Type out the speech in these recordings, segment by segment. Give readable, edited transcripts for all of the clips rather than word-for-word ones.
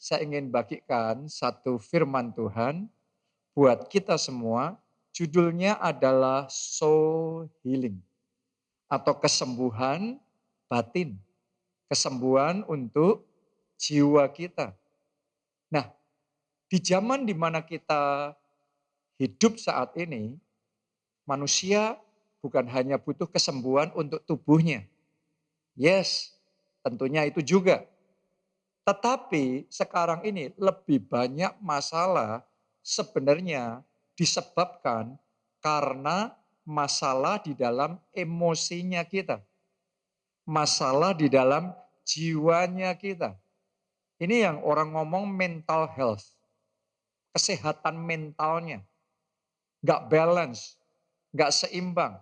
saya ingin bagikan satu firman Tuhan buat kita semua. Judulnya adalah soul healing atau kesembuhan batin. Kesembuhan untuk jiwa kita. Nah, di zaman di mana kita hidup saat ini, manusia bukan hanya butuh kesembuhan untuk tubuhnya. Yes, tentunya itu juga. Tetapi sekarang ini lebih banyak masalah sebenarnya disebabkan karena masalah di dalam emosinya kita. Masalah di dalam jiwanya kita. Ini yang orang ngomong mental health. Kesehatan mentalnya. Nggak balance, nggak seimbang.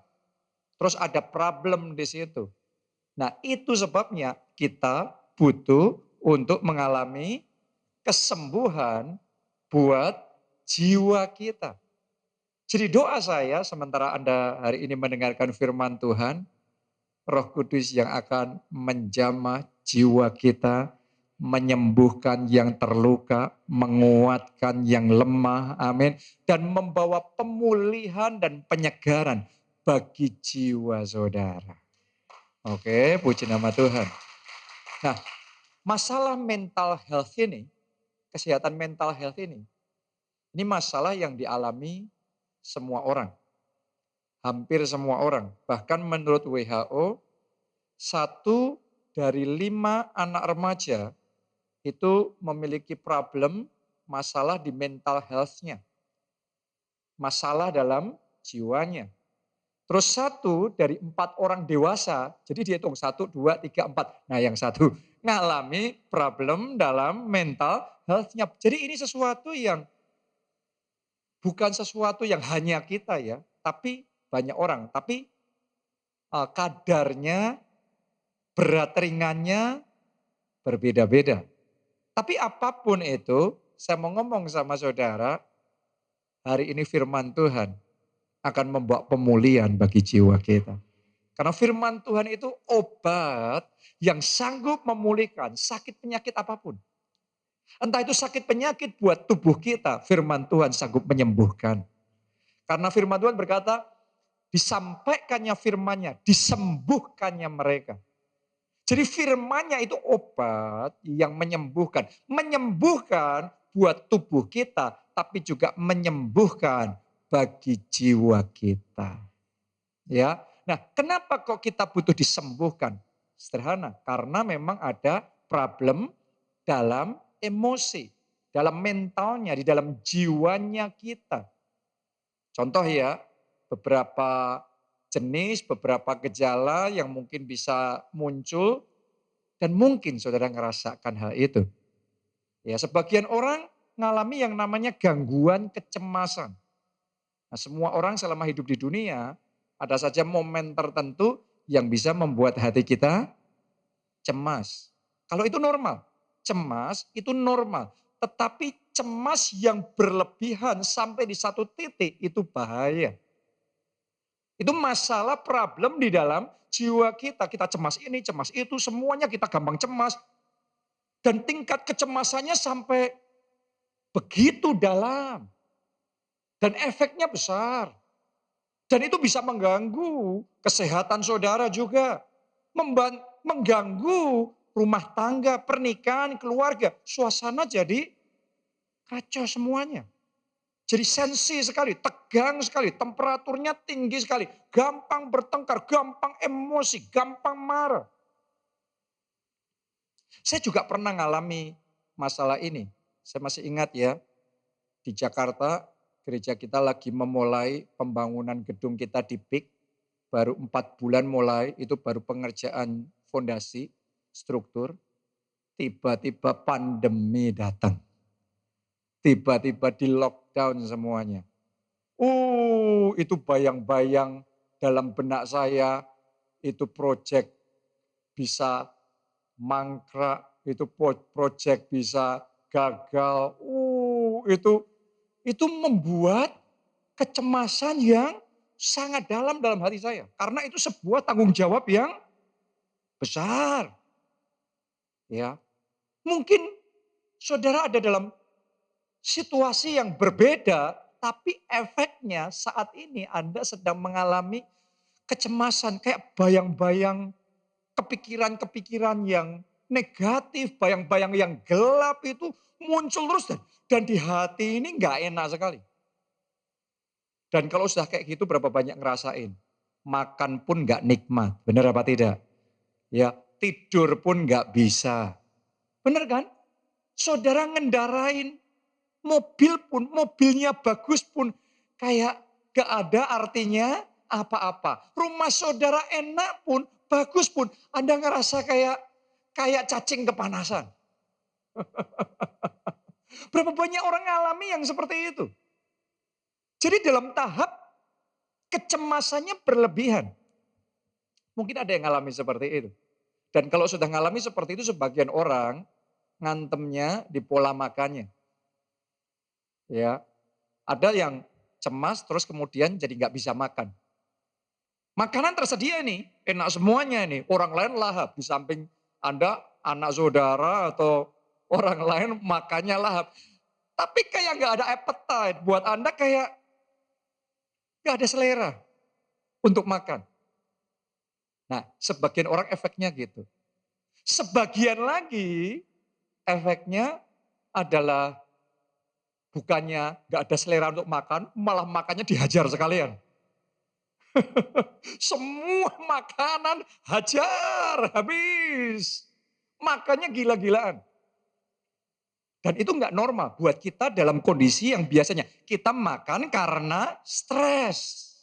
Terus ada problem di situ. Nah, itu sebabnya kita butuh untuk mengalami kesembuhan buat jiwa kita. Jadi doa saya sementara Anda hari ini mendengarkan firman Tuhan, Roh Kudus yang akan menjamah jiwa kita, menyembuhkan yang terluka, menguatkan yang lemah, amin. Dan membawa pemulihan dan penyegaran bagi jiwa saudara. Oke, puji nama Tuhan. Nah, masalah mental health ini, kesehatan mental health ini masalah yang dialami semua orang. Hampir semua orang. Bahkan menurut WHO, 1 dari 5 anak remaja itu memiliki problem masalah di mental health-nya. Masalah dalam jiwanya. Terus 1 dari 4 orang dewasa, jadi dihitung 1, 2, 3, 4. Nah yang 1 ngalami problem dalam mental health-nya. Jadi ini sesuatu yang bukan sesuatu yang hanya kita ya, tapi banyak orang. Tapi kadarnya, berat ringannya berbeda-beda. Tapi apapun itu, saya mau ngomong sama saudara, hari ini firman Tuhan akan membawa pemulihan bagi jiwa kita. Karena firman Tuhan itu obat yang sanggup memulihkan sakit penyakit apapun. Entah itu sakit penyakit buat tubuh kita, firman Tuhan sanggup menyembuhkan. Karena firman Tuhan berkata, disampaikannya firman-Nya, disembuhkannya mereka. Jadi firman-Nya itu obat yang menyembuhkan. Menyembuhkan buat tubuh kita, tapi juga menyembuhkan bagi jiwa kita. Ya. Nah, kenapa kok kita butuh disembuhkan? Sederhana, karena memang ada problem dalam emosi, dalam mentalnya, di dalam jiwanya kita. Contoh ya, beberapa jenis, beberapa gejala yang mungkin bisa muncul dan mungkin saudara ngerasakan hal itu. Ya, sebagian orang mengalami yang namanya gangguan kecemasan. Nah, semua orang selama hidup di dunia ada saja momen tertentu yang bisa membuat hati kita cemas. Kalau itu normal, cemas itu normal. Tetapi cemas yang berlebihan sampai di satu titik itu bahaya. Itu masalah problem di dalam jiwa kita. Kita cemas ini, cemas itu, semuanya kita gampang cemas. Dan tingkat kecemasannya sampai begitu dalam. Dan efeknya besar. Dan itu bisa mengganggu kesehatan saudara juga. Mengganggu rumah tangga, pernikahan, keluarga. Suasana jadi kacau semuanya. Jadi sensi sekali, tegang sekali, temperaturnya tinggi sekali. Gampang bertengkar, gampang emosi, gampang marah. Saya juga pernah ngalami masalah ini. Saya masih ingat ya, di Jakarta gereja kita lagi memulai pembangunan gedung kita di PIK. Baru 4 bulan mulai, itu baru pengerjaan fondasi, struktur. Tiba-tiba pandemi datang. Tiba-tiba di lockdown semuanya. Itu bayang-bayang dalam benak saya, itu proyek bisa mangkrak, itu proyek bisa gagal. Itu membuat kecemasan yang sangat dalam hati saya. Karena itu sebuah tanggung jawab yang besar. Ya, mungkin Saudara ada dalam situasi yang berbeda, tapi efeknya saat ini Anda sedang mengalami kecemasan, kayak bayang-bayang kepikiran-kepikiran yang negatif, bayang-bayang yang gelap itu muncul terus dan di hati ini nggak enak sekali. Dan kalau sudah kayak gitu berapa banyak ngerasain? Makan pun nggak nikmat, benar apa tidak? Ya, tidur pun nggak bisa. Benar kan? Saudara ngendarain mobil pun, mobilnya bagus pun kayak gak ada artinya apa-apa. Rumah saudara enak pun, bagus pun, Anda ngerasa kayak kayak cacing kepanasan. Berapa banyak orang ngalami yang seperti itu? Jadi dalam tahap kecemasannya berlebihan. Mungkin ada yang ngalami seperti itu. Dan kalau sudah ngalami seperti itu sebagian orang ngantem,nya di pola makannya. Ya, ada yang cemas terus kemudian jadi nggak bisa makan. Makanan tersedia nih, enak semuanya nih. Orang lain lahap di samping Anda, anak saudara atau orang lain makannya lahap. Tapi kayak nggak ada appetite buat Anda, kayak nggak ada selera untuk makan. Nah, sebagian orang efeknya gitu. Sebagian lagi efeknya adalah bukannya nggak ada selera untuk makan, malah makannya dihajar sekalian. Semua makanan hajar, habis. Makannya gila-gilaan. Dan itu nggak normal buat kita dalam kondisi yang biasanya kita makan karena stres.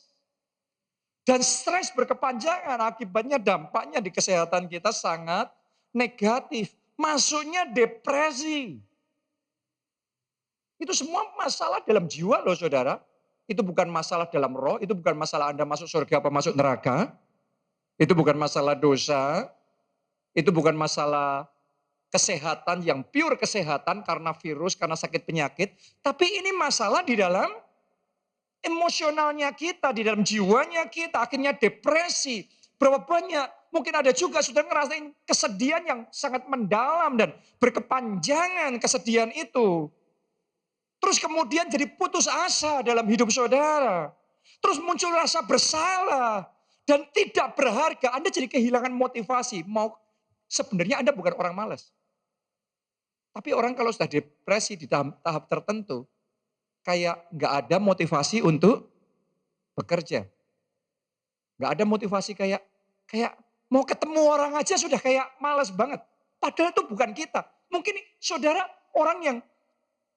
Dan stres berkepanjangan, akibatnya dampaknya di kesehatan kita sangat negatif. Masuknya depresi. Itu semua masalah dalam jiwa loh saudara. Itu bukan masalah dalam roh, itu bukan masalah Anda masuk surga apa masuk neraka. Itu bukan masalah dosa, itu bukan masalah kesehatan yang pure kesehatan karena virus, karena sakit penyakit. Tapi ini masalah di dalam emosionalnya kita, di dalam jiwanya kita, akhirnya depresi. Berapa banyak, mungkin ada juga sudah ngerasain kesedihan yang sangat mendalam dan berkepanjangan kesedihan itu. Terus kemudian jadi putus asa dalam hidup saudara. Terus muncul rasa bersalah dan tidak berharga. Anda jadi kehilangan motivasi. Sebenarnya Anda bukan orang malas. Tapi orang kalau sudah depresi di tahap tertentu, kayak nggak ada motivasi untuk bekerja. Nggak ada motivasi kayak kayak mau ketemu orang aja sudah kayak malas banget. Padahal itu bukan kita. Mungkin saudara orang yang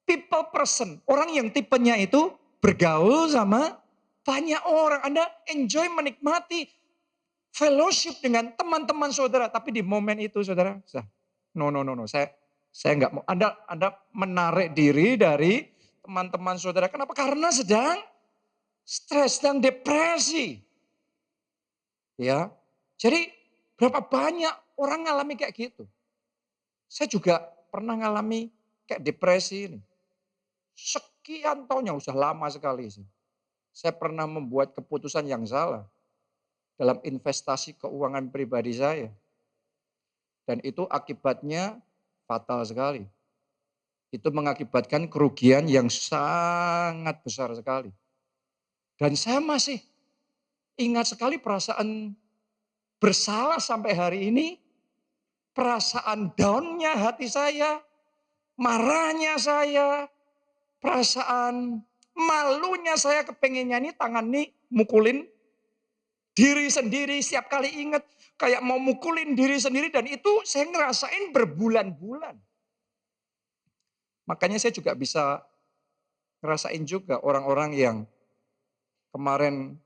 people person, orang yang tipenya itu bergaul sama banyak orang. Anda enjoy menikmati fellowship dengan teman-teman saudara. Tapi di momen itu saudara, no, saya nggak mau. Anda menarik diri dari teman-teman saudara. Kenapa? Karena sedang stres, sedang depresi. Ya, jadi berapa banyak orang ngalami kayak gitu. Saya juga pernah ngalami kayak depresi ini. Sekian tahunnya, sudah lama sekali sih. Saya pernah membuat keputusan yang salah dalam investasi keuangan pribadi saya. Dan itu akibatnya fatal sekali. Itu mengakibatkan kerugian yang sangat besar sekali. Dan saya masih ingat sekali perasaan bersalah sampai hari ini. Perasaan down-nya hati saya, marahnya saya, perasaan malunya saya, kepengennya nih tangan nih mukulin diri sendiri, setiap kali ingat kayak mau mukulin diri sendiri, dan itu saya ngerasain berbulan-bulan. Makanya saya juga bisa ngerasain juga orang-orang yang kemarin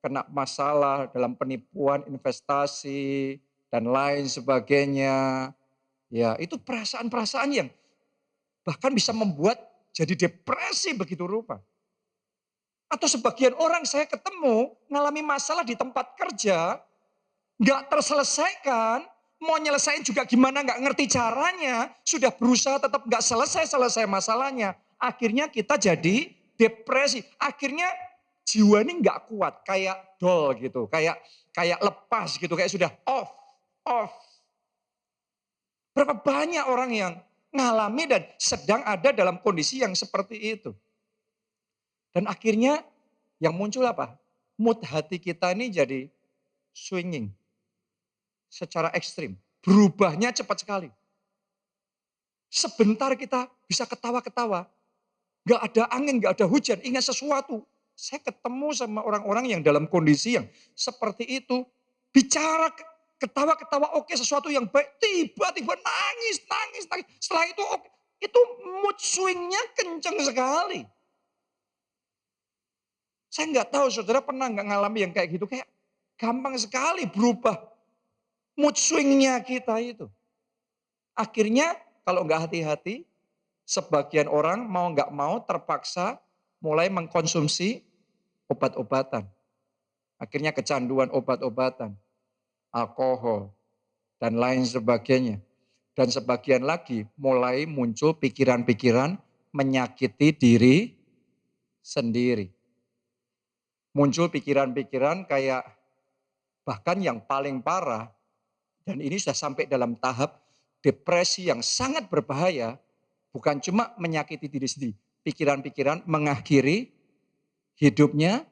kena masalah dalam penipuan investasi dan lain sebagainya. Ya, itu perasaan-perasaan yang bahkan bisa membuat jadi depresi begitu rupa. Atau sebagian orang saya ketemu ngalami masalah di tempat kerja, nggak terselesaikan, mau nyelesain juga gimana nggak ngerti caranya, sudah berusaha tetap nggak selesai masalahnya. Akhirnya kita jadi depresi, akhirnya jiwa ini nggak kuat, kayak doll gitu, kayak lepas gitu, kayak sudah off. Berapa banyak orang yang ngalami dan sedang ada dalam kondisi yang seperti itu. Dan akhirnya yang muncul apa? Mood hati kita ini jadi swinging secara ekstrim. Berubahnya cepat sekali. Sebentar kita bisa ketawa-ketawa. Gak ada angin, gak ada hujan, ingat sesuatu. Saya ketemu sama orang-orang yang dalam kondisi yang seperti itu. Bicara, ketawa-ketawa, oke, sesuatu yang baik. Tiba-tiba nangis, nangis, nangis. Setelah itu, oke, itu mood swingnya kenceng sekali. Saya nggak tahu saudara pernah nggak ngalami yang kayak gitu. Kayak gampang sekali berubah mood swingnya kita itu. Akhirnya kalau nggak hati-hati, sebagian orang mau nggak mau terpaksa mulai mengkonsumsi obat-obatan. Akhirnya kecanduan obat-obatan, alkohol, dan lain sebagainya. Dan sebagian lagi mulai muncul pikiran-pikiran menyakiti diri sendiri. Muncul pikiran-pikiran kayak bahkan yang paling parah, dan ini sudah sampai dalam tahap depresi yang sangat berbahaya, bukan cuma menyakiti diri sendiri, pikiran-pikiran mengakhiri hidupnya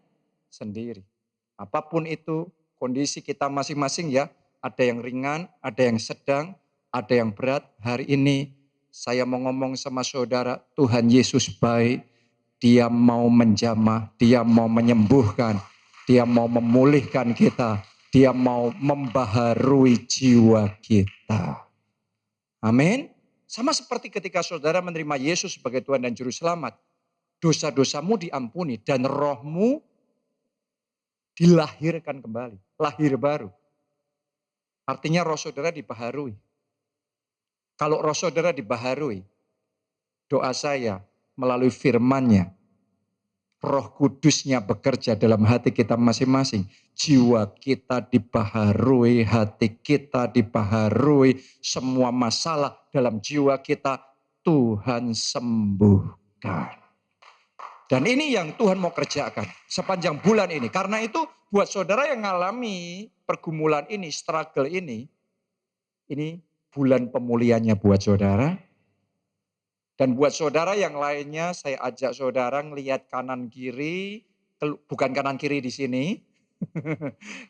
sendiri. Apapun itu kondisi kita masing-masing ya, ada yang ringan, ada yang sedang, ada yang berat. Hari ini saya mau ngomong sama saudara, Tuhan Yesus baik, Dia mau menjamah, Dia mau menyembuhkan, Dia mau memulihkan kita, Dia mau membaharui jiwa kita. Amin. Sama seperti ketika saudara menerima Yesus sebagai Tuhan dan Juru Selamat. Dosa-dosamu diampuni dan rohmu dilahirkan kembali. Lahir baru. Artinya roh saudara dibaharui. Kalau roh saudara dibaharui, doa saya melalui firman-Nya, Roh Kudusnya bekerja dalam hati kita masing-masing. Jiwa kita dibaharui, hati kita dibaharui, semua masalah dalam jiwa kita Tuhan sembuhkan. Dan ini yang Tuhan mau kerjakan sepanjang bulan ini. Karena itu buat saudara yang mengalami pergumulan ini, struggle ini bulan pemulihannya buat saudara. Dan buat saudara yang lainnya, saya ajak saudara ngelihat kanan kiri, bukan kanan kiri di sini.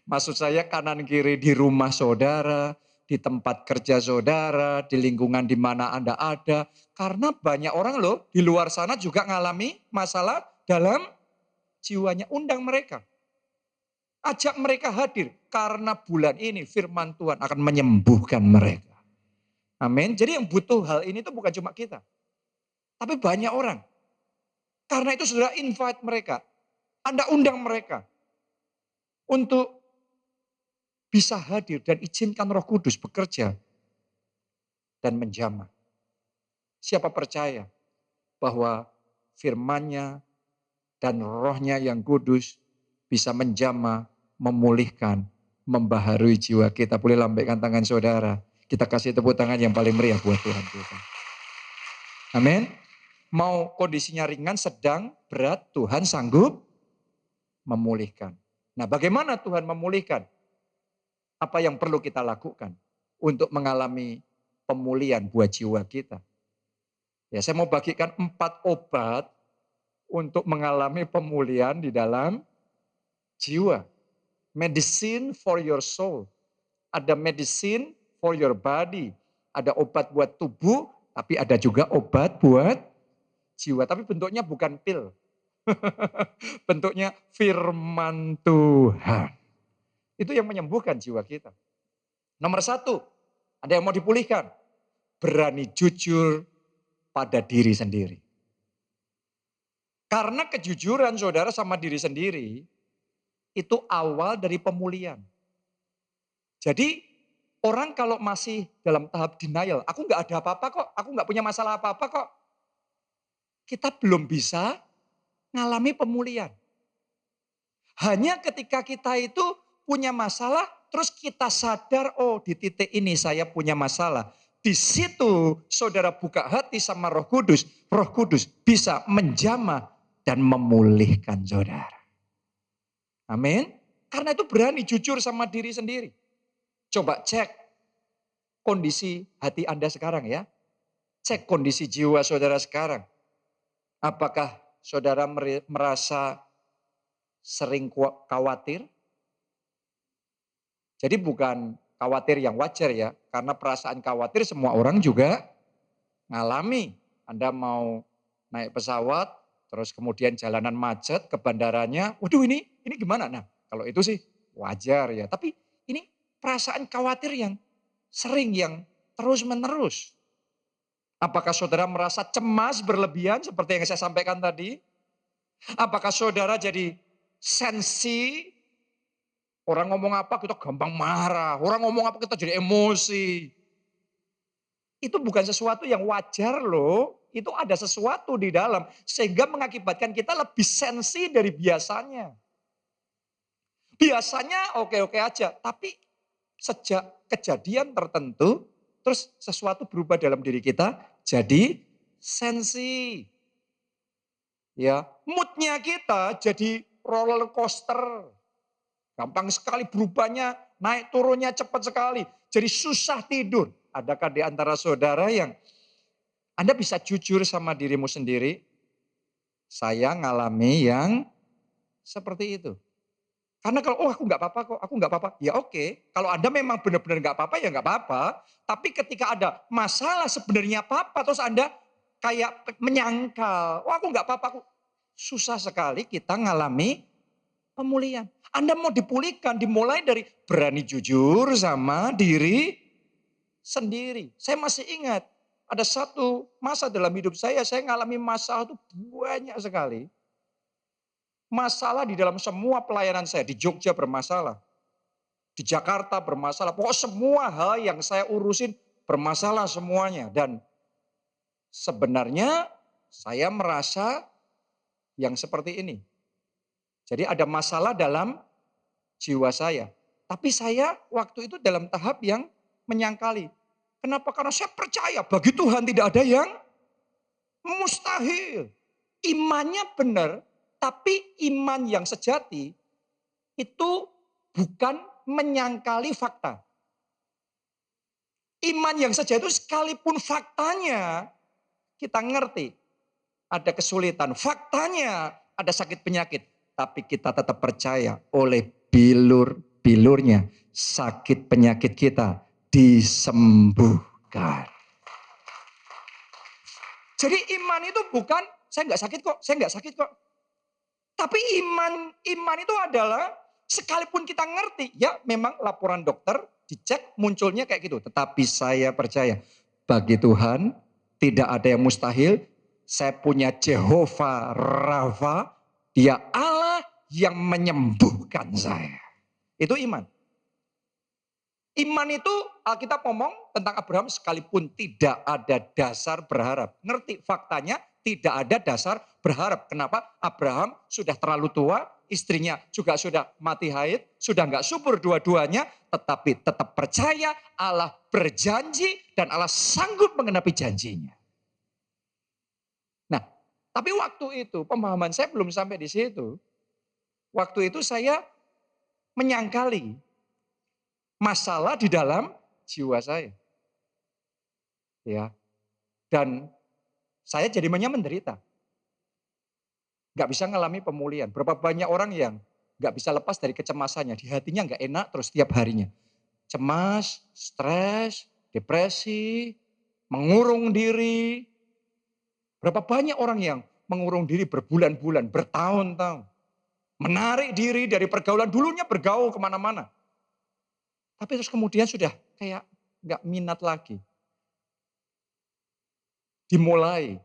Maksud saya kanan kiri di rumah saudara, di tempat kerja saudara, di lingkungan di mana Anda ada. Karena banyak orang loh di luar sana juga ngalami masalah dalam jiwanya. Undang mereka. Ajak mereka hadir karena bulan ini firman Tuhan akan menyembuhkan mereka. Amin. Jadi yang butuh hal ini tuh bukan cuma kita. Tapi banyak orang. Karena itu saudara invite mereka. Anda undang mereka. Untuk bisa hadir dan izinkan Roh Kudus bekerja. Dan menjamah. Siapa percaya bahwa firman-Nya dan roh-Nya yang kudus bisa menjamah, memulihkan, membaharui jiwa kita. Boleh lambaikan tangan saudara. Kita kasih tepuk tangan yang paling meriah buat Tuhan kita. Amin. Mau kondisinya ringan, sedang, berat, Tuhan sanggup memulihkan. Nah, bagaimana Tuhan memulihkan? Apa yang perlu kita lakukan untuk mengalami pemulihan buat jiwa kita? Ya, saya mau bagikan 4 obat untuk mengalami pemulihan di dalam jiwa. Medicine for your soul. Ada medicine for your body. Ada obat buat tubuh, tapi ada juga obat buat jiwa. Tapi bentuknya bukan pil. Bentuknya firman Tuhan. Itu yang menyembuhkan jiwa kita. Nomor 1, ada yang mau dipulihkan. Berani jujur pada diri sendiri. Karena kejujuran saudara sama diri sendiri, itu awal dari pemulihan. Jadi orang kalau masih dalam tahap denial, aku nggak ada apa-apa kok, aku nggak punya masalah apa-apa kok. Kita belum bisa ngalami pemulihan. Hanya ketika kita itu punya masalah, terus kita sadar, oh di titik ini saya punya masalah. Di situ saudara buka hati sama Roh Kudus bisa menjamah dan memulihkan saudara. Amin. Karena itu berani jujur sama diri sendiri. Coba cek kondisi hati Anda sekarang ya. Cek kondisi jiwa saudara sekarang. Apakah saudara merasa sering khawatir? Jadi bukan khawatir yang wajar ya, karena perasaan khawatir semua orang juga ngalami. Anda mau naik pesawat, terus kemudian jalanan macet ke bandaranya, waduh ini gimana? Nah, kalau itu sih wajar ya. Tapi ini perasaan khawatir yang sering, yang terus-menerus. Apakah saudara merasa cemas berlebihan seperti yang saya sampaikan tadi? Apakah saudara jadi sensi? Orang ngomong apa kita gampang marah, orang ngomong apa kita jadi emosi. Itu bukan sesuatu yang wajar loh, itu ada sesuatu di dalam. Sehingga mengakibatkan kita lebih sensi dari biasanya. Biasanya oke-oke aja, tapi sejak kejadian tertentu, terus sesuatu berubah dalam diri kita, jadi sensi. Ya, moodnya kita jadi roller coaster. Gampang sekali berubahnya, naik turunnya cepat sekali. Jadi susah tidur. Adakah di antara saudara yang Anda bisa jujur sama dirimu sendiri? Saya ngalami yang seperti itu. Karena kalau, oh aku nggak apa-apa kok, aku nggak apa-apa. Ya oke, kalau Anda memang benar-benar nggak apa-apa ya nggak apa-apa. Tapi ketika ada masalah sebenarnya apa-apa, terus Anda kayak menyangkal, oh aku nggak apa-apa. Susah sekali kita ngalami pemulihan. Anda mau dipulihkan, dimulai dari berani jujur sama diri sendiri. Saya masih ingat, ada satu masa dalam hidup saya ngalami masalah itu banyak sekali. Masalah di dalam semua pelayanan saya, di Jogja bermasalah, di Jakarta bermasalah, pokoknya semua hal yang saya urusin bermasalah semuanya. Dan sebenarnya saya merasa yang seperti ini. Jadi ada masalah dalam jiwa saya. Tapi saya waktu itu dalam tahap yang menyangkali. Kenapa? Karena saya percaya bagi Tuhan tidak ada yang mustahil. Imannya benar, tapi iman yang sejati itu bukan menyangkali fakta. Iman yang sejati itu sekalipun faktanya kita ngerti ada kesulitan, faktanya ada sakit penyakit, tapi kita tetap percaya oleh bilur-bilurnya sakit penyakit kita disembuhkan. Jadi iman itu bukan saya nggak sakit kok, saya nggak sakit kok. Tapi iman itu adalah sekalipun kita ngerti, ya memang laporan dokter dicek munculnya kayak gitu. Tetapi saya percaya bagi Tuhan tidak ada yang mustahil. Saya punya Jehovah Rafa, dia Allah yang menyembuhkan saya. Itu iman. Iman itu Alkitab ngomong tentang Abraham sekalipun tidak ada dasar berharap. Ngerti faktanya tidak ada dasar berharap. Kenapa? Abraham sudah terlalu tua, istrinya juga sudah mati haid, sudah nggak subur dua-duanya, tetapi tetap percaya Allah berjanji dan Allah sanggup menggenapi janjinya. Nah, tapi waktu itu pemahaman saya belum sampai di situ. Waktu itu saya menyangkali masalah di dalam jiwa saya. Ya. Dan saya jadi menderita. Gak bisa ngalami pemulihan. Berapa banyak orang yang gak bisa lepas dari kecemasannya. Di hatinya gak enak terus setiap harinya. Cemas, stres, depresi, mengurung diri. Berapa banyak orang yang mengurung diri berbulan-bulan, bertahun-tahun. Menarik diri dari pergaulan. Dulunya bergaul kemana-mana. Tapi terus kemudian sudah kayak gak minat lagi. Dimulai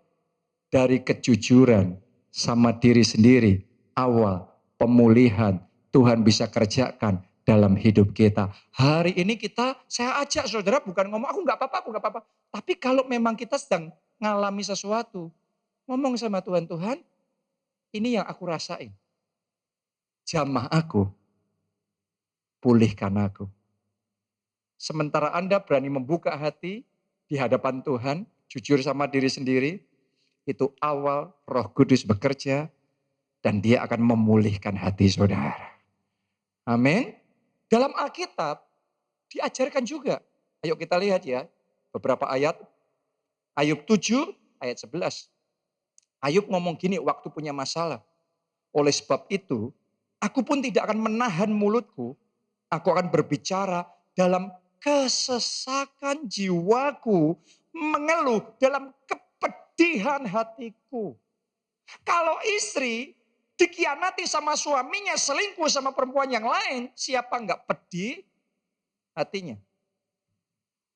dari kejujuran sama diri sendiri. Awal pemulihan Tuhan bisa kerjakan dalam hidup kita. Hari ini saya ajak saudara bukan ngomong aku gak apa-apa, aku gak apa-apa. Tapi kalau memang kita sedang ngalami sesuatu, ngomong sama Tuhan, Tuhan ini yang aku rasain. Jamah aku, pulihkan aku. Sementara Anda berani membuka hati di hadapan Tuhan, jujur sama diri sendiri, itu awal Roh Kudus bekerja dan dia akan memulihkan hati saudara. Amin. Dalam Alkitab diajarkan juga. Ayo kita lihat ya beberapa ayat. Ayub 7 ayat 11. Ayub ngomong gini waktu punya masalah. Oleh sebab itu, aku pun tidak akan menahan mulutku. Aku akan berbicara dalam kesesakan jiwaku, mengeluh dalam kepedihan hatiku. Kalau istri dikhianati sama suaminya, selingkuh sama perempuan yang lain, siapa nggak pedih hatinya?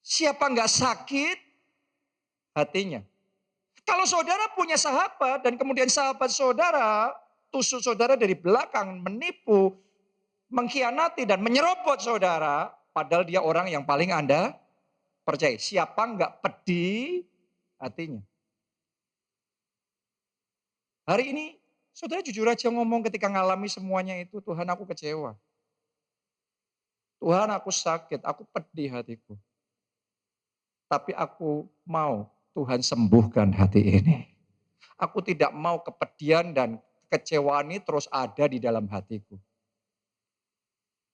Siapa nggak sakit hatinya? Kalau saudara punya sahabat dan kemudian sahabat saudara tusuk saudara dari belakang, menipu, mengkhianati dan menyerobot saudara, padahal dia orang yang paling Anda percaya. Siapa nggak pedih hatinya? Hari ini saudara jujur aja ngomong ketika ngalami semuanya itu, Tuhan aku kecewa. Tuhan aku sakit, aku pedih hatiku. Tapi aku mau Tuhan sembuhkan hati ini. Aku tidak mau kepedihan dan kekecewaan ini terus ada di dalam hatiku.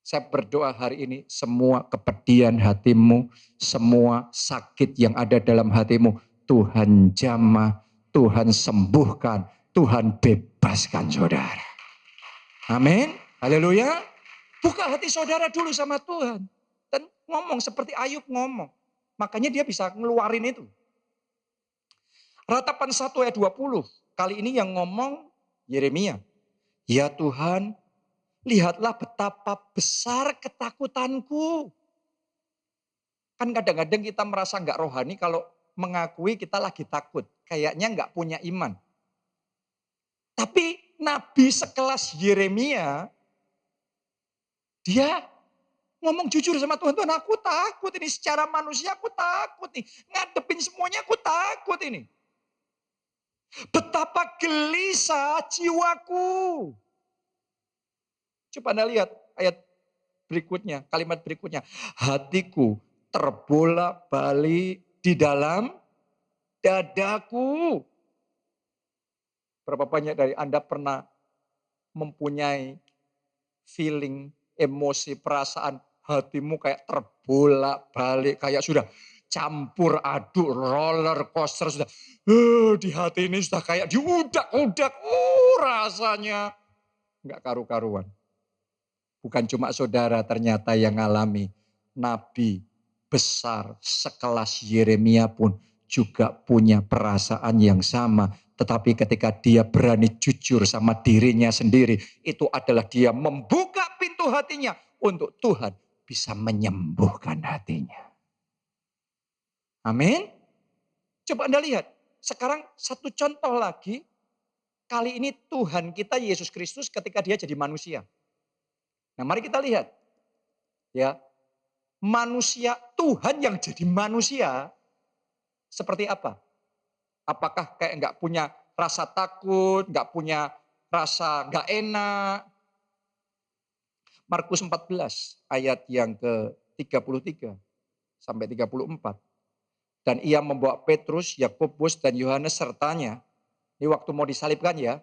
Saya berdoa hari ini semua kepedihan hatimu, semua sakit yang ada dalam hatimu, Tuhan jamah, Tuhan sembuhkan, Tuhan bebaskan saudara. Amin. Haleluya. Buka hati saudara dulu sama Tuhan. Dan ngomong seperti Ayub ngomong. Makanya dia bisa ngeluarin itu. Ratapan 1 ayat 20. Kali ini yang ngomong Yeremia. Ya Tuhan, lihatlah betapa besar ketakutanku. Kan kadang-kadang kita merasa nggak rohani kalau mengakui kita lagi takut. Kayaknya nggak punya iman. Tapi nabi sekelas Yeremia, dia ngomong jujur sama Tuhan. Tuhan aku takut ini secara manusia aku takut nih. Ngadepin semuanya aku takut ini. Betapa gelisah jiwaku. Coba Anda lihat ayat berikutnya, kalimat berikutnya. Hatiku terbolak-balik di dalam dadaku. Berapa banyak dari Anda pernah mempunyai feeling, emosi, perasaan hatimu kayak terbolak-balik, kayak sudah campur aduk roller coaster sudah. Di hati ini sudah kayak diudak-udak. Rasanya nggak karu-karuan. Bukan cuma saudara ternyata yang alami. Nabi besar sekelas Yeremia pun juga punya perasaan yang sama. Tetapi ketika dia berani jujur sama dirinya sendiri, itu adalah dia membuka pintu hatinya untuk Tuhan bisa menyembuhkan hatinya. Amin. Coba Anda lihat. Sekarang satu contoh lagi. Kali ini Tuhan kita Yesus Kristus ketika dia jadi manusia. Nah mari kita lihat. Ya, manusia, Tuhan yang jadi manusia seperti apa? Apakah kayak nggak punya rasa takut, nggak punya rasa nggak enak? Markus 14 ayat yang ke-33 sampai 34. Dan ia membawa Petrus, Yakobus dan Yohanes sertanya. Ini waktu mau disalibkan ya.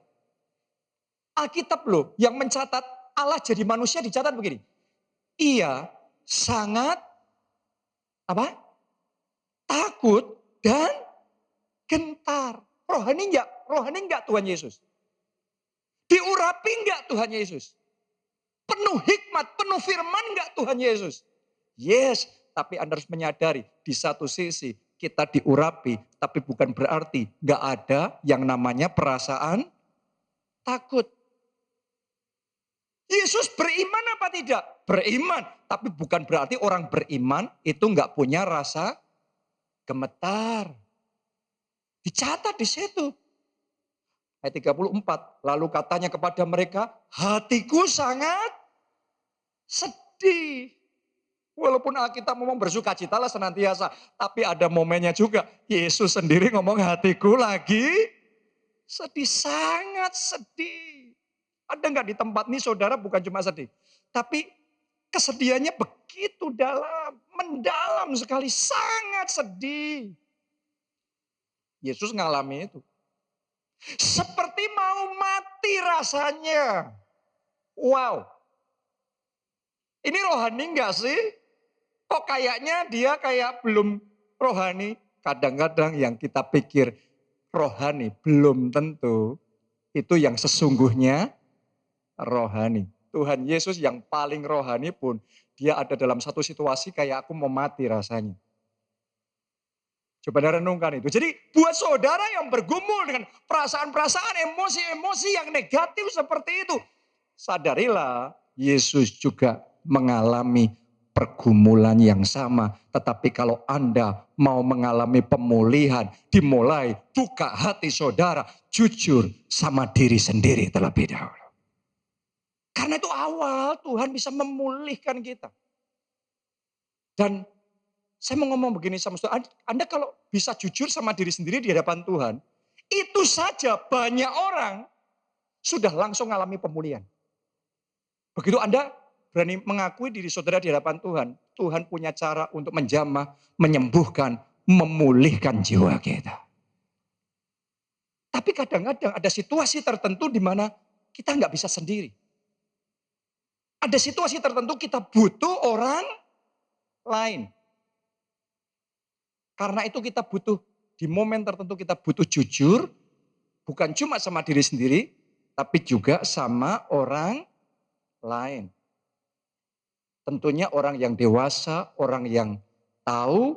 Alkitab loh yang mencatat Allah jadi manusia dicatat begini. Ia sangat apa? Takut dan gentar. Rohani enggak? Rohani enggak Tuhan Yesus? Diurapi enggak Tuhan Yesus? Penuh hikmat, penuh firman enggak Tuhan Yesus? Yes, tapi Anda harus menyadari di satu sisi kita diurapi, tapi bukan berarti enggak ada yang namanya perasaan takut. Yesus beriman apa tidak? Beriman, tapi bukan berarti orang beriman itu enggak punya rasa gemetar. Dicatat di situ. Ayat 34. Lalu katanya kepada mereka, hatiku sangat sedih. Walaupun Alkitab ngomong bersukacitalah senantiasa. Tapi ada momennya juga. Yesus sendiri ngomong hatiku lagi sedih. Sangat sedih. Ada nggak di tempat ini saudara bukan cuma sedih. Tapi kesedihannya begitu dalam. Mendalam sekali. Sangat sedih. Yesus ngalami itu. Seperti mau mati rasanya. Wow. Ini rohani enggak sih? Kok kayaknya dia kayak belum rohani. kadang-kadang yang kita pikir rohani belum tentu itu yang sesungguhnya rohani. Tuhan Yesus yang paling rohani pun dia ada dalam satu situasi kayak aku mau mati rasanya. Coba Anda renungkan itu. Jadi buat saudara yang bergumul dengan perasaan-perasaan, emosi-emosi yang negatif seperti itu. Sadarilah Yesus juga mengalami pergumulan yang sama. Tetapi kalau Anda mau mengalami pemulihan, dimulai buka hati saudara, jujur sama diri sendiri terlebih dahulu. Karena itu awal Tuhan bisa memulihkan kita. Dan saya mau ngomong begini sama saudara, Anda kalau bisa jujur sama diri sendiri di hadapan Tuhan, itu saja banyak orang sudah langsung mengalami pemulihan. Begitu Anda berani mengakui diri saudara di hadapan Tuhan, Tuhan punya cara untuk menjamah, menyembuhkan, memulihkan jiwa kita. Tapi kadang-kadang ada situasi tertentu di mana kita nggak bisa sendiri. Ada situasi tertentu kita butuh orang lain. Karena itu kita butuh, di momen tertentu kita butuh jujur, bukan cuma sama diri sendiri, tapi juga sama orang lain. Tentunya orang yang dewasa, orang yang tahu,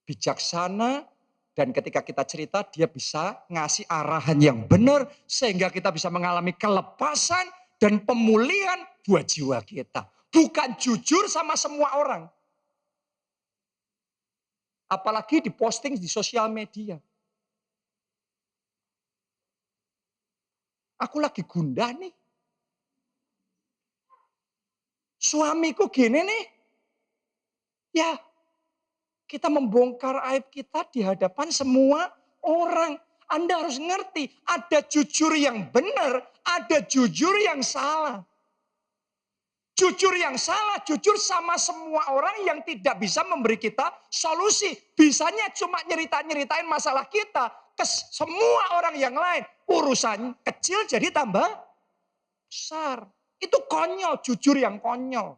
bijaksana, dan ketika kita cerita dia bisa ngasih arahan yang benar, sehingga kita bisa mengalami kelepasan dan pemulihan buat jiwa kita. Bukan jujur sama semua orang. Apalagi diposting di sosial media. Aku lagi gundah nih. Suamiku gini nih. Ya, kita membongkar aib kita di hadapan semua orang. Anda harus ngerti, ada jujur yang benar, ada jujur yang salah. Jujur yang salah, jujur sama semua orang yang tidak bisa memberi kita solusi. Bisanya cuma nyeritain masalah kita ke semua orang yang lain. Urusan kecil jadi tambah besar. Itu konyol, jujur yang konyol.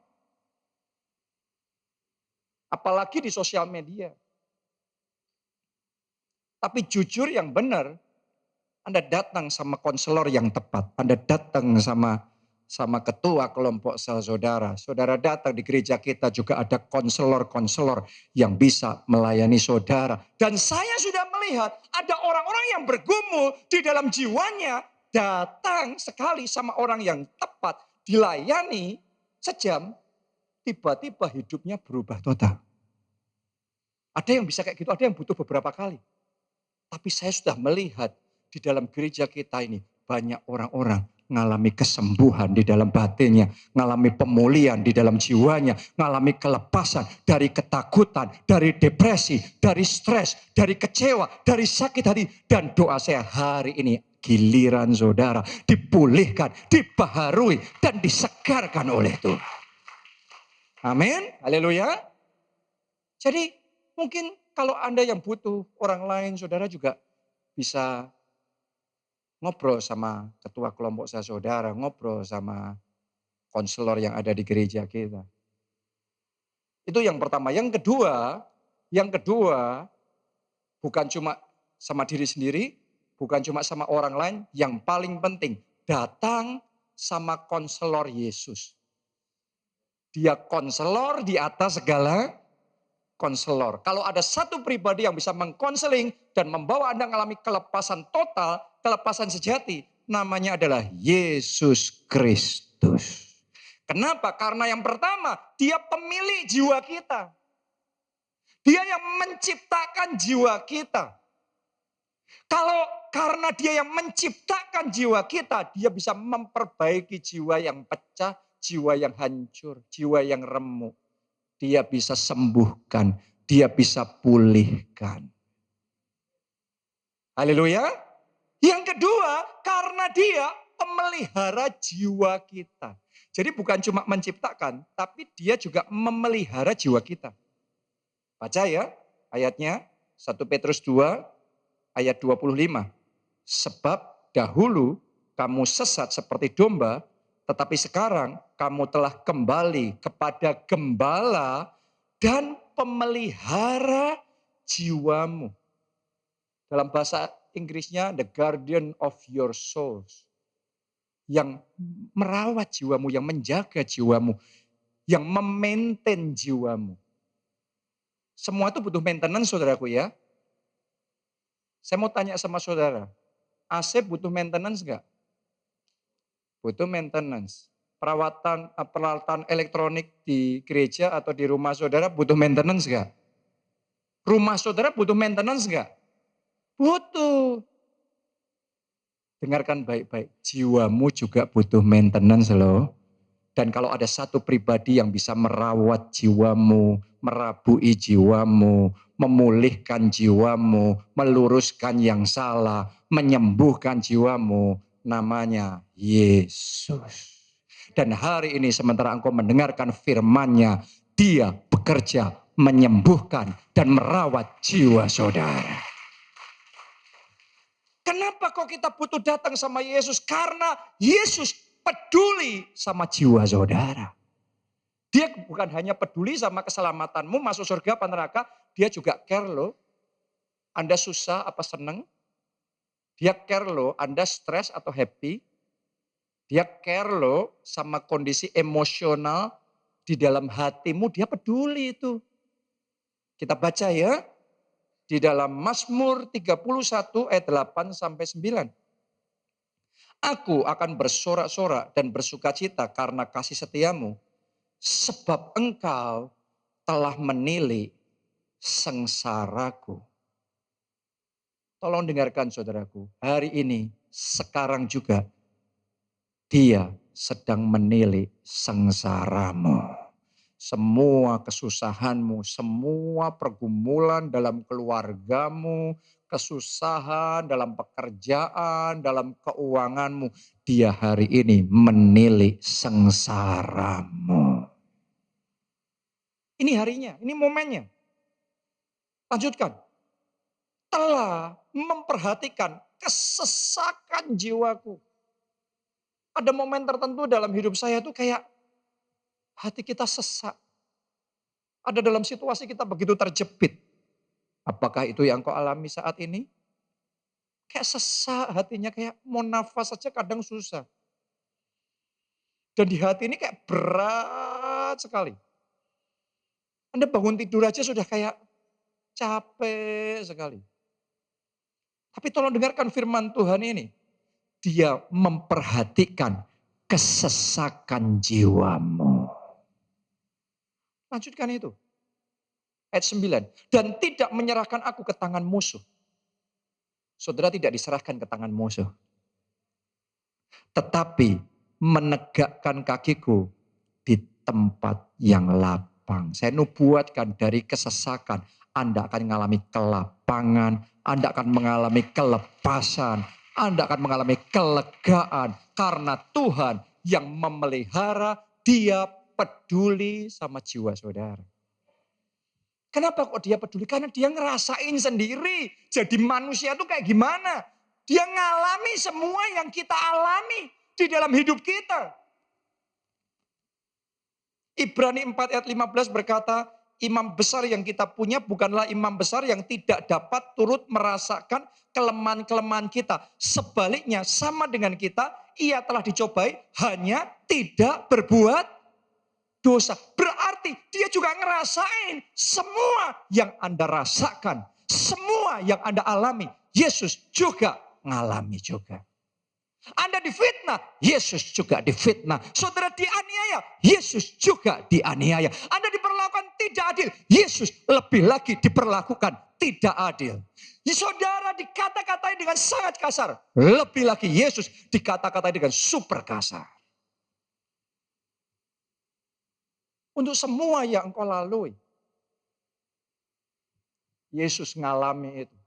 Apalagi di sosial media. Tapi jujur yang benar, Anda datang sama konselor yang tepat. Anda datang sama ketua kelompok sel saudara. Saudara datang di gereja kita juga ada konselor-konselor yang bisa melayani saudara. Dan saya sudah melihat ada orang-orang yang bergumul di dalam jiwanya. Datang sekali sama orang yang tepat. Dilayani sejam. Tiba-tiba hidupnya berubah total. Ada yang bisa kayak gitu, ada yang butuh beberapa kali. Tapi saya sudah melihat di dalam gereja kita ini banyak orang-orang ngalami kesembuhan di dalam batinnya, ngalami pemulihan di dalam jiwanya, ngalami kelepasan dari ketakutan, dari depresi, dari stres, dari kecewa, dari sakit hati. Dan doa saya hari ini, giliran saudara dipulihkan, dibaharui, dan disegarkan oleh Tuhan. Amin, haleluya. Jadi mungkin kalau Anda yang butuh orang lain, saudara juga bisa ngobrol sama ketua kelompok saya saudara, ngobrol sama konselor yang ada di gereja kita. Itu yang pertama. Yang kedua, bukan cuma sama diri sendiri, bukan cuma sama orang lain, yang paling penting, datang sama konselor Yesus. Dia konselor di atas segala konselor. Kalau ada satu pribadi yang bisa mengkonseling dan membawa Anda mengalami kelepasan total, kelepasan sejati, namanya adalah Yesus Kristus. Kenapa? Karena yang pertama, dia pemilik jiwa kita. Dia yang menciptakan jiwa kita. Kalau karena dia yang menciptakan jiwa kita, dia bisa memperbaiki jiwa yang pecah, jiwa yang hancur, jiwa yang remuk. Dia bisa sembuhkan, dia bisa pulihkan. Haleluya. Yang kedua, karena dia pemelihara jiwa kita. Jadi bukan cuma menciptakan, tapi dia juga memelihara jiwa kita. Baca ya ayatnya, 1 Petrus 2 ayat 25. Sebab dahulu kamu sesat seperti domba, tetapi sekarang kamu telah kembali kepada gembala dan pemelihara jiwamu. Dalam bahasa Inggrisnya, the guardian of your souls. Yang merawat jiwamu, yang menjaga jiwamu, yang memaintain jiwamu. Semua itu butuh maintenance, saudaraku ya. Saya mau tanya sama saudara, AC butuh maintenance enggak? Butuh maintenance. Peralatan elektronik di gereja atau di rumah saudara butuh maintenance enggak? Rumah saudara butuh maintenance enggak? Butuh. Dengarkan baik-baik, jiwamu juga butuh maintenance loh. Dan kalau ada satu pribadi yang bisa merawat jiwamu, merabui jiwamu, memulihkan jiwamu, meluruskan yang salah, menyembuhkan jiwamu, namanya Yesus. Dan hari ini sementara engkau mendengarkan firman-Nya, Dia bekerja menyembuhkan dan merawat jiwa saudara. Kenapa kok kita butuh datang sama Yesus? Karena Yesus peduli sama jiwa saudara. Dia bukan hanya peduli sama keselamatanmu, masuk surga apa neraka, dia juga care loh. Anda susah apa seneng? Dia care loh, Anda stres atau happy? Dia care loh sama kondisi emosional di dalam hatimu, dia peduli itu. Kita baca ya. Di dalam Mazmur 31 ayat 8 sampai 9. Aku akan bersorak-sorak dan bersukacita karena kasih setiamu. Sebab engkau telah menilik sengsaraku. Tolong dengarkan saudaraku. Hari ini, sekarang juga, Dia sedang menilik sengsaramu. Semua kesusahanmu, semua pergumulan dalam keluargamu, kesusahan dalam pekerjaan, dalam keuanganmu, Dia hari ini menilik sengsaramu. Ini harinya, ini momennya. Lanjutkan. Telah memperhatikan kesesakan jiwaku. Ada momen tertentu dalam hidup saya tuh kayak hati kita sesak. Ada dalam situasi kita begitu terjepit. Apakah itu yang kau alami saat ini? Kayak sesak hatinya, kayak mau nafas saja kadang susah. Dan di hati ini kayak berat sekali. Anda bangun tidur aja sudah kayak capek sekali. Tapi tolong dengarkan firman Tuhan ini. Dia memperhatikan kesesakan jiwamu. Lanjutkan itu. Ayat 9. Dan tidak menyerahkan aku ke tangan musuh. Saudara tidak diserahkan ke tangan musuh. Tetapi menegakkan kakiku di tempat yang lapang. Saya nubuatkan dari kesesakan. Anda akan mengalami kelapangan. Anda akan mengalami kelepasan. Anda akan mengalami kelegaan. Karena Tuhan yang memelihara, Dia peduli sama jiwa saudara. Kenapa kok dia peduli? Karena dia ngerasain sendiri. Jadi manusia itu kayak gimana? Dia ngalami semua yang kita alami di dalam hidup kita. Ibrani 4 ayat 15 berkata, imam besar yang kita punya bukanlah imam besar yang tidak dapat turut merasakan kelemahan-kelemahan kita. Sebaliknya sama dengan kita, ia telah dicobai hanya tidak berbuat dosa. Berarti dia juga ngerasain semua yang Anda rasakan. Semua yang Anda alami. Yesus juga ngalami juga. Anda difitnah, Yesus juga difitnah. Saudara dianiaya, Yesus juga dianiaya. Anda diperlakukan tidak adil, Yesus lebih lagi diperlakukan tidak adil. Saudara dikata-katai dengan sangat kasar, lebih lagi Yesus dikata-katai dengan super kasar. Untuk semua yang engkau lalui, Yesus ngalami itu.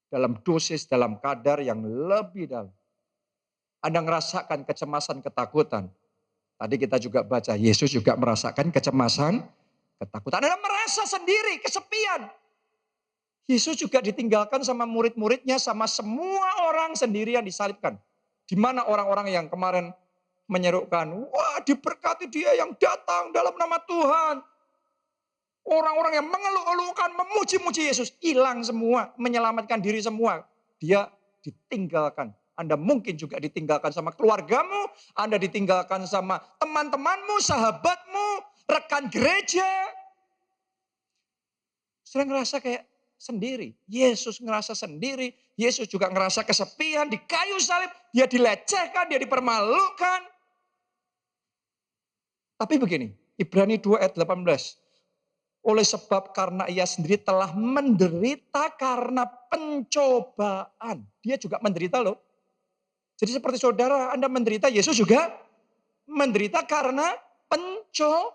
Dalam dosis, dalam kadar yang lebih dalam. Anda merasakan kecemasan, ketakutan. Tadi kita juga baca, Yesus juga merasakan kecemasan, ketakutan. Anda merasa sendiri, kesepian. Yesus juga ditinggalkan sama murid-muridnya, sama semua orang sendirian disalibkan. Di mana orang-orang yang kemarin menyerukan, wah diberkati dia yang datang dalam nama Tuhan. Orang-orang yang mengeluh-elukan, memuji-muji Yesus, hilang semua, menyelamatkan diri semua. Dia ditinggalkan. Anda mungkin juga ditinggalkan sama keluargamu, Anda ditinggalkan sama teman-temanmu, sahabatmu, rekan gereja. Sering ngerasa kayak sendiri. Yesus ngerasa sendiri, Yesus juga ngerasa kesepian, di kayu salib, dia dilecehkan, dia dipermalukan. Tapi begini, Ibrani 2 ayat 18. Oleh sebab karena ia sendiri telah menderita karena pencobaan. Dia juga menderita loh. Jadi seperti saudara Anda menderita, Yesus juga menderita karena pencobaan.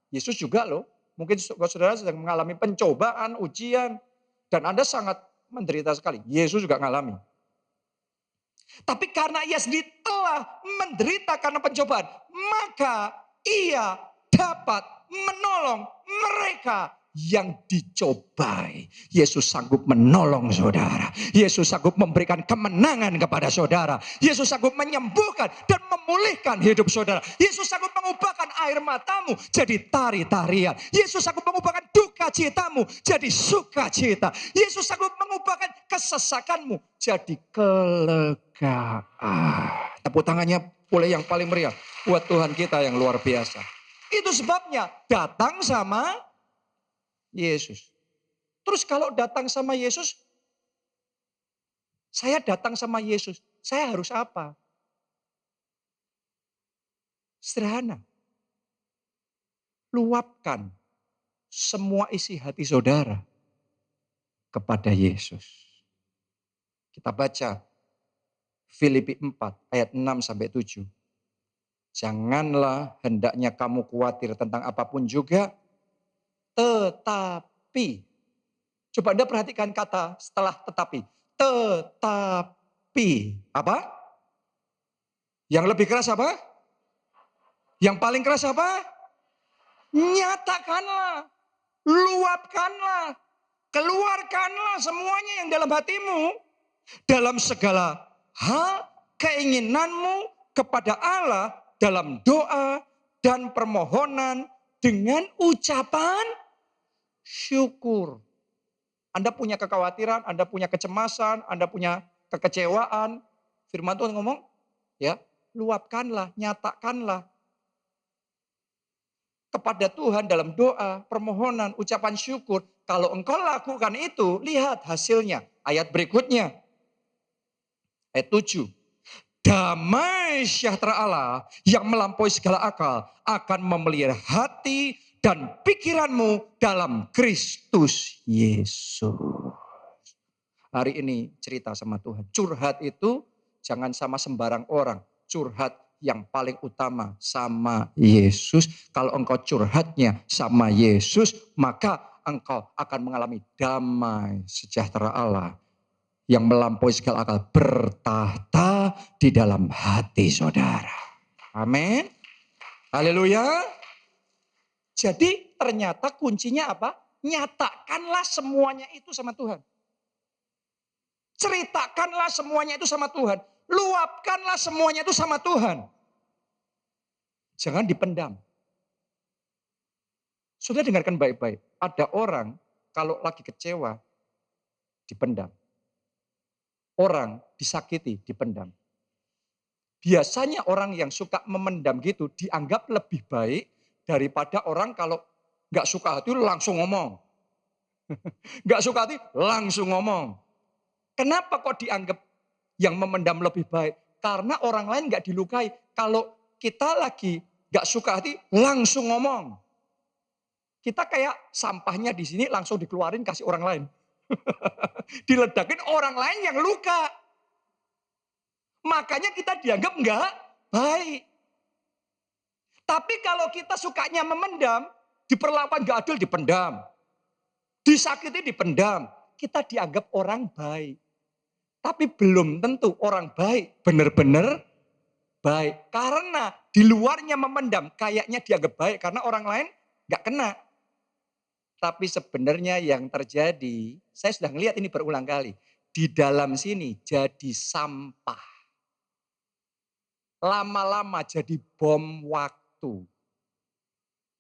Yesus juga loh. Mungkin saudara sedang mengalami pencobaan, ujian. Dan Anda sangat menderita sekali. Yesus juga mengalami. Tapi karena ia sendiri telah menderita karena pencobaan, maka ia dapat menolong mereka yang dicobai. Yesus sanggup menolong saudara. Yesus sanggup memberikan kemenangan kepada saudara. Yesus sanggup menyembuhkan dan memulihkan hidup saudara. Yesus sanggup mengubahkan air matamu jadi tari-tarian. Yesus sanggup mengubahkan duka citamu jadi sukacita. Yesus sanggup mengubahkan kesesakanmu jadi kelegaan. Tepuk tangannya boleh yang paling meriah buat Tuhan kita yang luar biasa. Itu sebabnya datang sama Yesus. Terus kalau datang sama Yesus, saya datang sama Yesus, saya harus apa? Sederhana. Luapkan semua isi hati saudara kepada Yesus. Kita baca Filipi 4 ayat 6 sampai 7. Janganlah hendaknya kamu khawatir tentang apapun juga, tetapi. Coba Anda perhatikan kata setelah tetapi. Tetapi. Apa? Yang lebih keras apa? Yang paling keras apa? Nyatakanlah. Luapkanlah. Keluarkanlah semuanya yang dalam hatimu. Dalam segala hal keinginanmu kepada Allah dalam doa dan permohonan dengan ucapan syukur. Anda punya kekhawatiran, Anda punya kecemasan, Anda punya kekecewaan. Firman Tuhan ngomong, ya, luapkanlah, nyatakanlah kepada Tuhan dalam doa, permohonan, ucapan syukur. Kalau engkau lakukan itu, lihat hasilnya. Ayat berikutnya. Ayat 7. Damai sejahtera Allah yang melampaui segala akal akan memelihara hati dan pikiranmu dalam Kristus Yesus. Hari ini cerita sama Tuhan. Curhat itu jangan sama sembarang orang. Curhat yang paling utama sama Yesus. Kalau engkau curhatnya sama Yesus, maka engkau akan mengalami damai sejahtera Allah yang melampaui segala akal bertahta di dalam hati saudara. Amin. Haleluya. Jadi ternyata kuncinya apa? Nyatakanlah semuanya itu sama Tuhan. Ceritakanlah semuanya itu sama Tuhan. Luapkanlah semuanya itu sama Tuhan. Jangan dipendam. Sudah dengarkan baik-baik. Ada orang kalau lagi kecewa dipendam. Orang disakiti dipendam. Biasanya orang yang suka memendam gitu dianggap lebih baik daripada orang kalau nggak suka hati langsung ngomong. Nggak suka hati langsung ngomong. Kenapa kok dianggap yang memendam lebih baik? Karena orang lain nggak dilukai. Kalau kita lagi nggak suka hati langsung ngomong. Kita kayak sampahnya di sini langsung dikeluarin kasih orang lain. Diledakin orang lain yang luka. Makanya kita dianggap enggak baik. Tapi kalau kita sukanya memendam, diperlakukan enggak adil dipendam. Disakiti dipendam. Kita dianggap orang baik. Tapi belum tentu orang baik benar-benar baik. Karena di luarnya memendam kayaknya dianggap baik. Karena orang lain enggak kena. Tapi sebenarnya yang terjadi, saya sudah ngelihat ini berulang kali. Di dalam sini jadi sampah. Lama-lama jadi bom waktu.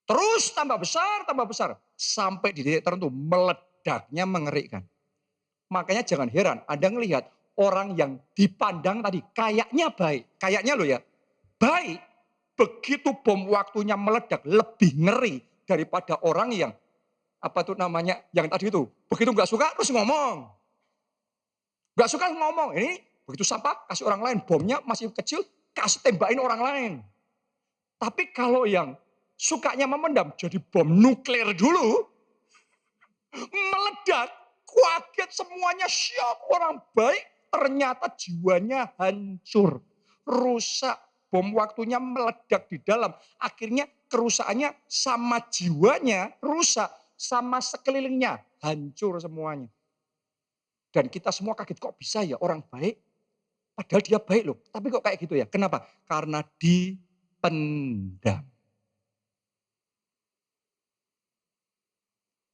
Terus tambah besar. Sampai di titik tertentu meledaknya mengerikan. Makanya jangan heran Anda ngelihat orang yang dipandang tadi kayaknya baik. Kayaknya loh ya, baik. Begitu bom waktunya meledak lebih ngeri daripada orang yang yang tadi itu. Begitu nggak suka terus ngomong. Nggak suka ngomong. Ini begitu sampah kasih orang lain. Bomnya masih kecil kasih tembakin orang lain. Tapi kalau yang sukanya memendam jadi bom nuklir dulu. Meledak. Kaget semuanya syok. Orang baik ternyata jiwanya hancur. Rusak. Bom waktunya meledak di dalam. Akhirnya kerusakannya sama jiwanya rusak. Sama sekelilingnya hancur semuanya. Dan kita semua kaget kok bisa ya orang baik. Padahal dia baik loh. Tapi kok kayak gitu ya. Kenapa? Karena dipendam.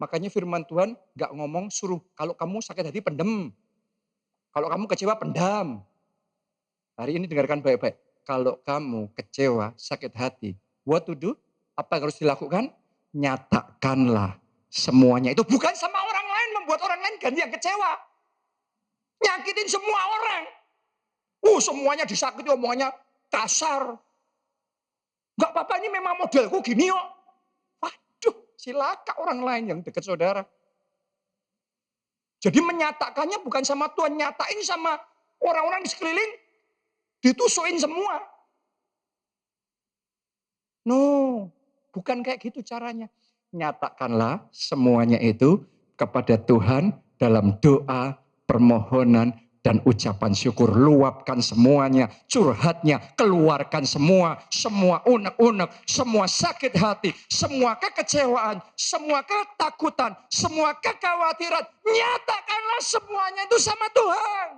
Makanya firman Tuhan gak ngomong suruh kalau kamu sakit hati pendem. Kalau kamu kecewa pendam. Hari ini dengarkan baik-baik. Kalau kamu kecewa, sakit hati, what to do? Apa yang harus dilakukan? Nyatakanlah semuanya. Itu bukan sama orang lain, membuat orang lain ganti yang kecewa. Nyakitin semua orang. Semuanya disakiti, omongannya kasar. Gak apa-apa, ini memang modelku gini kok. Waduh, silakan orang lain yang dekat saudara. Jadi menyatakannya bukan sama Tuhan, nyatain sama orang-orang di sekeliling, ditusuin semua. No, bukan kayak gitu caranya. Nyatakanlah semuanya itu kepada Tuhan dalam doa, permohonan, dan ucapan syukur. Luapkan semuanya, curhatnya, keluarkan semua unek-unek, semua sakit hati, semua kekecewaan, semua ketakutan, semua kekhawatiran. Nyatakanlah semuanya itu sama Tuhan.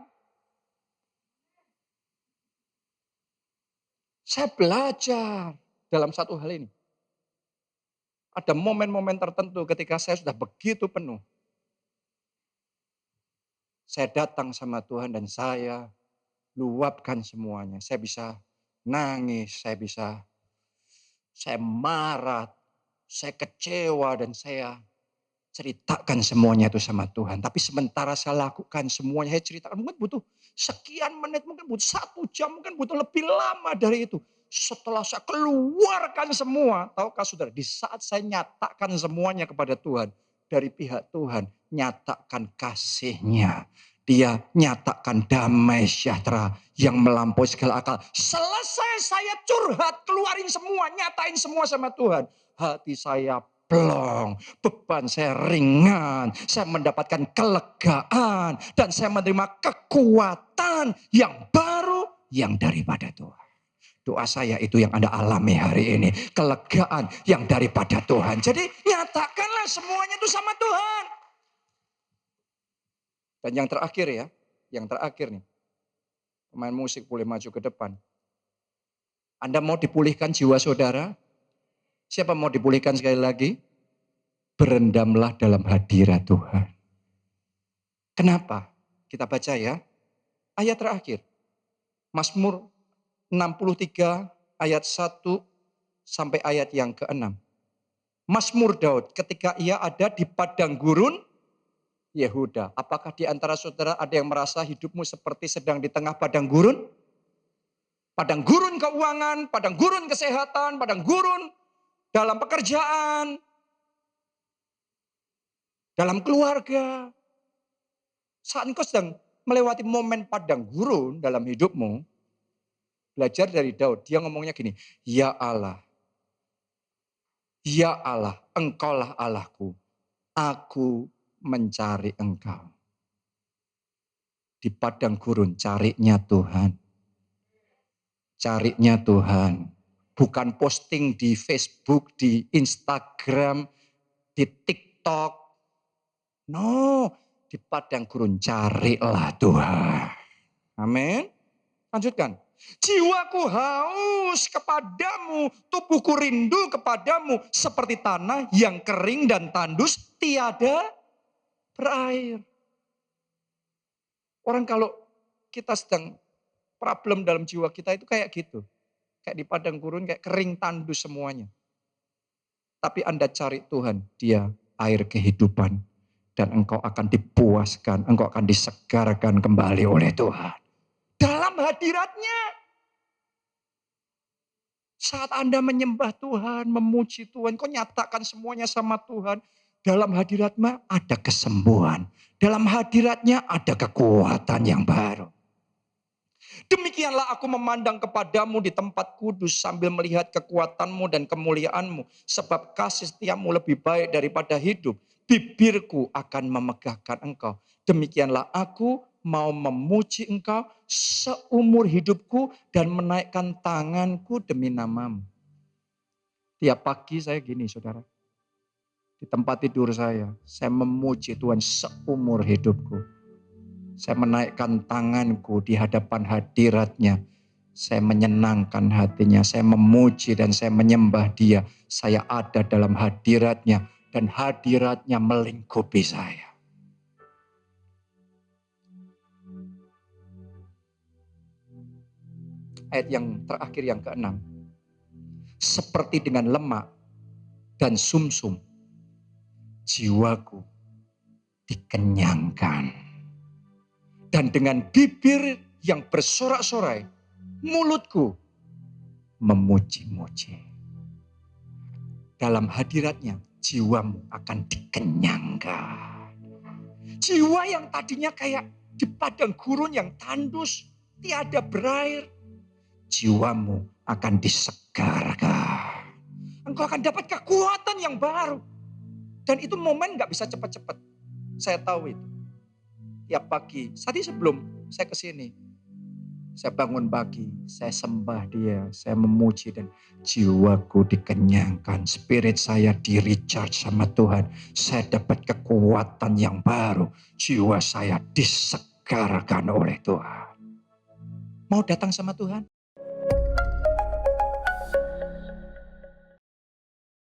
Saya belajar dalam satu hal ini. Ada momen-momen tertentu ketika saya sudah begitu penuh. Saya datang sama Tuhan dan saya luapkan semuanya. Saya bisa nangis, saya marah, saya kecewa dan saya ceritakan semuanya itu sama Tuhan. Tapi sementara saya lakukan semuanya, saya ceritakan mungkin butuh sekian menit, mungkin butuh 1 jam, mungkin butuh lebih lama dari itu. Setelah saya keluarkan semua, tahukah saudara, di saat saya nyatakan semuanya kepada Tuhan, dari pihak Tuhan, nyatakan kasih-Nya. Dia nyatakan damai sejahtera yang melampaui segala akal. Selesai saya curhat, keluarin semua, nyatain semua sama Tuhan. Hati saya plong, beban saya ringan, saya mendapatkan kelegaan, dan saya menerima kekuatan yang baru yang daripada Tuhan. Doa saya itu yang Anda alami hari ini. Kelegaan yang daripada Tuhan. Jadi nyatakanlah semuanya itu sama Tuhan. Dan yang terakhir ya, nih. Pemain musik boleh maju ke depan. Anda mau dipulihkan jiwa saudara? Siapa mau dipulihkan sekali lagi? Berendamlah dalam hadirat Tuhan. Kenapa? Kita baca ya. Ayat terakhir. Mazmur 63 ayat 1 sampai ayat yang ke-6. Mazmur Daud ketika ia ada di padang gurun Yehuda. Apakah di antara saudara ada yang merasa hidupmu seperti sedang di tengah padang gurun? Padang gurun keuangan, padang gurun kesehatan, padang gurun dalam pekerjaan, dalam keluarga. Saat engkau sedang melewati momen padang gurun dalam hidupmu, belajar dari Daud. Dia ngomongnya gini, ya Allah, engkaulah Allahku. Aku mencari engkau. Di padang gurun carinya Tuhan. Carinya Tuhan. Bukan posting di Facebook, di Instagram, di TikTok. No, di padang gurun carilah Tuhan. Amin. Lanjutkan. Jiwaku haus kepadamu, tubuhku rindu kepadamu, seperti tanah yang kering dan tandus, tiada berair. Orang kalau kita sedang problem dalam jiwa kita itu kayak gitu. Kayak di padang gurun, kayak kering tandus semuanya. Tapi Anda cari Tuhan, Dia air kehidupan. Dan engkau akan dipuaskan, engkau akan disegarkan kembali oleh Tuhan. Dalam hadiratnya. Saat Anda menyembah Tuhan, memuji Tuhan, kau nyatakan semuanya sama Tuhan. Dalam hadiratnya ada kesembuhan. Dalam hadiratnya ada kekuatan yang baru. Demikianlah aku memandang kepadamu di tempat kudus sambil melihat kekuatanmu dan kemuliaanmu. Sebab kasih setiamu lebih baik daripada hidup. Bibirku akan memegahkan engkau. Demikianlah aku mau memuji engkau seumur hidupku dan menaikkan tanganku demi namamu. Tiap pagi saya gini saudara. Di tempat tidur saya memuji Tuhan seumur hidupku. Saya menaikkan tanganku di hadapan hadiratnya. Saya menyenangkan hatinya. Saya memuji dan saya menyembah Dia. Saya ada dalam hadiratnya. Dan hadiratnya melingkupi saya. Ayat yang terakhir yang ke-6. Seperti dengan lemak dan sumsum, jiwaku dikenyangkan. Dan dengan bibir yang bersorak-sorai, mulutku memuji-muji. Dalam hadiratnya, jiwamu akan dikenyangkan. Jiwa yang tadinya kayak di padang gurun yang tandus, tiada berair. Jiwamu akan disegarkan. Engkau akan dapat kekuatan yang baru. Dan itu momen gak bisa cepat-cepat. Saya tahu itu. Tiap pagi, tadi sebelum saya ke sini, saya bangun pagi, saya sembah Dia, saya memuji dan jiwaku dikenyangkan. Spirit saya di-recharge sama Tuhan. Saya dapat kekuatan yang baru. Jiwa saya disegarkan oleh Tuhan. Mau datang sama Tuhan?